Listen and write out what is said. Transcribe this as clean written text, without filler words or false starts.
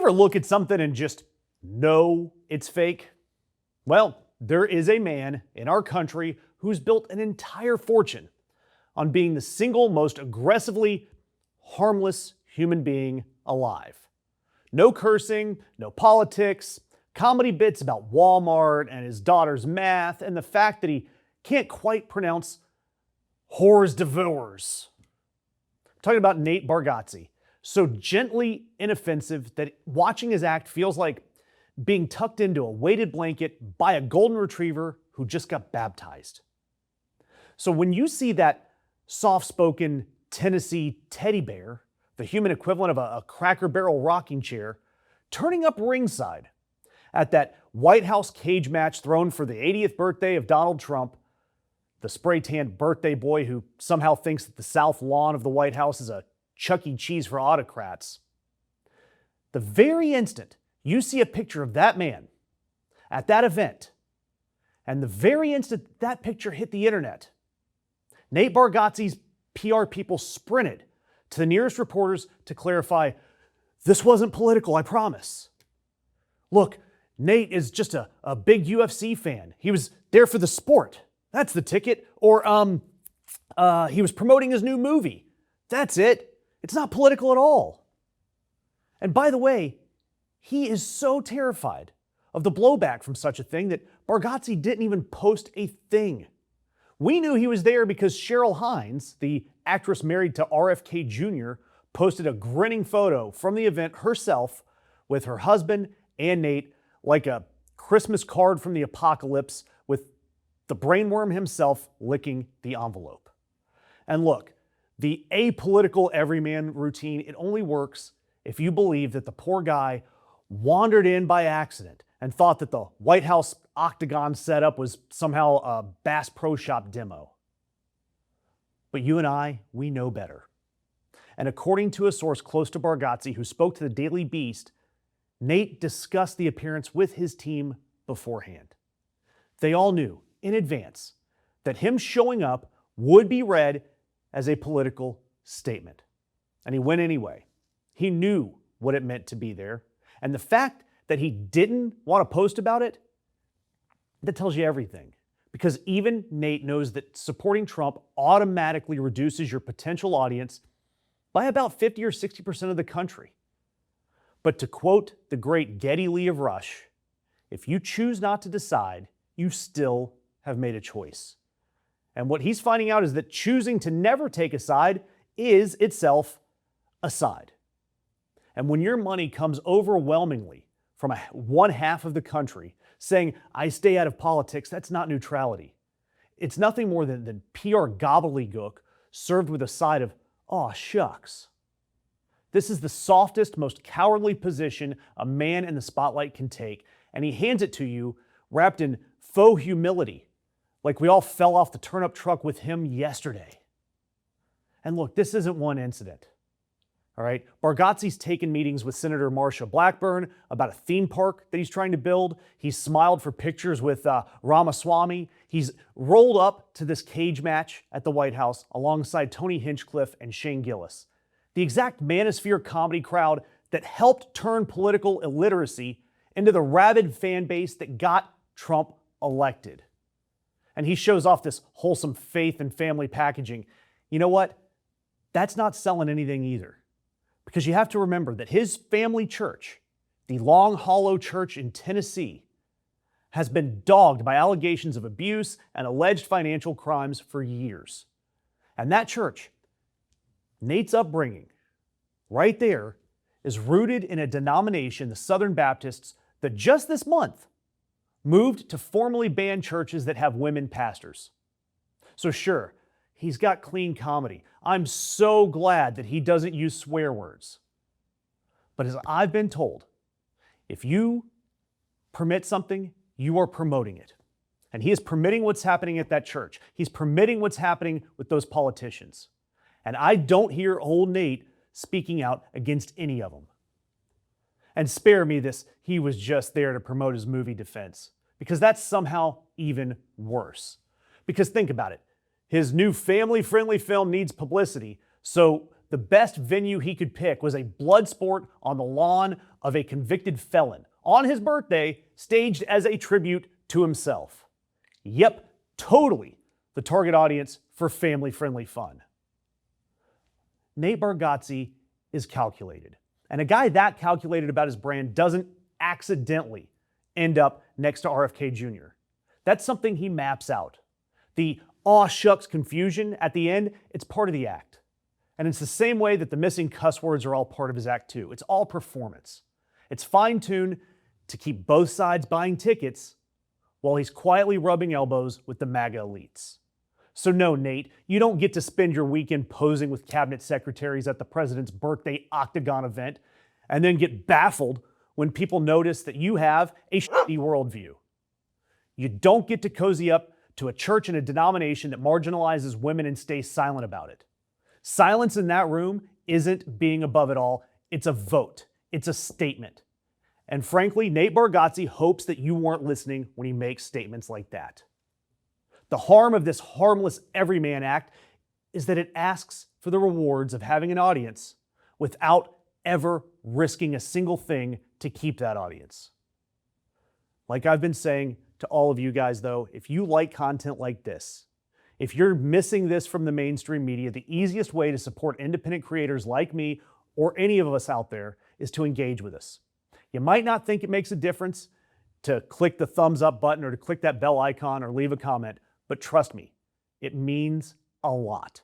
ever look at something and just know it's fake? Well, there is a man in our country who's built an entire fortune on being the single most aggressively harmless human being alive. No cursing, no politics, comedy bits about Walmart and his daughter's math, and the fact that he can't quite pronounce whores devours. I'm talking about Nate Bargatze, so gently inoffensive that watching his act feels like being tucked into a weighted blanket by a golden retriever who just got baptized. So when you see that soft-spoken Tennessee teddy bear, the human equivalent of a Cracker Barrel rocking chair, turning up ringside at that White House cage match thrown for the 80th birthday of Donald Trump, the spray-tanned birthday boy who somehow thinks that the south lawn of the White House is a Chuck E. Cheese for autocrats, the very instant you see a picture of that man at that event, and the very instant that picture hit the internet, Nate Bargatze's PR people sprinted to the nearest reporters to clarify, this wasn't political, I promise. Look, Nate is just a big UFC fan. He was there for the sport. That's the ticket. Or he was promoting his new movie. That's it. It's not political at all. And by the way, he is so terrified of the blowback from such a thing that Bargatze didn't even post a thing. We knew he was there because Cheryl Hines, the actress married to RFK Jr., posted a grinning photo from the event herself with her husband and Nate, like a Christmas card from the apocalypse, with the brainworm himself licking the envelope. And look, the apolitical everyman routine, it only works if you believe that the poor guy wandered in by accident and thought that the White House octagon setup was somehow a Bass Pro Shop demo. But you and I, we know better. And according to a source close to Bargatze who spoke to the Daily Beast, Nate discussed the appearance with his team beforehand. They all knew in advance that him showing up would be read as a political statement. And he went anyway. He knew what it meant to be there. And the fact that he didn't want to post about it, that tells you everything. Because even Nate knows that supporting Trump automatically reduces your potential audience by about 50 or 60% of the country. But to quote the great Geddy Lee of Rush, if you choose not to decide, you still have made a choice. And what he's finding out is that choosing to never take a side is itself a side. And when your money comes overwhelmingly from one half of the country saying, I stay out of politics, that's not neutrality. It's nothing more than PR gobbledygook served with a side of, aw, shucks. This is the softest, most cowardly position a man in the spotlight can take, and he hands it to you wrapped in faux humility, like we all fell off the turnip truck with him yesterday. And look, this isn't one incident. All right, Bargatze's taken meetings with Senator Marsha Blackburn about a theme park that he's trying to build. He's smiled for pictures with Ramaswamy. He's rolled up to this cage match at the White House alongside Tony Hinchcliffe and Shane Gillis, the exact manosphere comedy crowd that helped turn political illiteracy into the rabid fan base that got Trump elected. And he shows off this wholesome faith and family packaging. You know what? That's not selling anything either. Because you have to remember that his family church, the Long Hollow Church in Tennessee, has been dogged by allegations of abuse and alleged financial crimes for years. And that church, Nate's upbringing, right there, is rooted in a denomination, the Southern Baptists, that just this month moved to formally ban churches that have women pastors. So sure, he's got clean comedy. I'm so glad that he doesn't use swear words. But as I've been told, if you permit something, you are promoting it. And he is permitting what's happening at that church. He's permitting what's happening with those politicians. And I don't hear old Nate speaking out against any of them. And spare me this, he was just there to promote his movie defense. Because that's somehow even worse. Because think about it. His new family-friendly film needs publicity, so the the best venue he could pick was a blood sport on the lawn of a convicted felon on his birthday, staged as a tribute to himself. Yep, totally the target audience for family-friendly fun. Nate Bargatze is calculated. And a guy that calculated about his brand doesn't accidentally end up next to RFK Jr. That's something he maps out. The aw shucks confusion at the end, it's part of the act. And it's the same way that the missing cuss words are all part of his act too. It's all performance. It's fine-tuned to keep both sides buying tickets while he's quietly rubbing elbows with the MAGA elites. So no, Nate, you don't get to spend your weekend posing with cabinet secretaries at the president's birthday octagon event and then get baffled when people notice that you have a shitty worldview. You don't get to cozy up to a church and a denomination that marginalizes women and stay silent about it. Silence in that room isn't being above it all. It's a vote. It's a statement. And frankly, Nate Bargatze hopes that you weren't listening when he makes statements like that. The harm of this harmless everyman act is that it asks for the rewards of having an audience without ever risking a single thing to keep that audience. Like I've been saying to all of you guys though, if you like content like this, if you're missing this from the mainstream media, the easiest way to support independent creators like me or any of us out there is to engage with us. You might not think it makes a difference to click the thumbs up button or to click that bell icon or leave a comment, but trust me, it means a lot.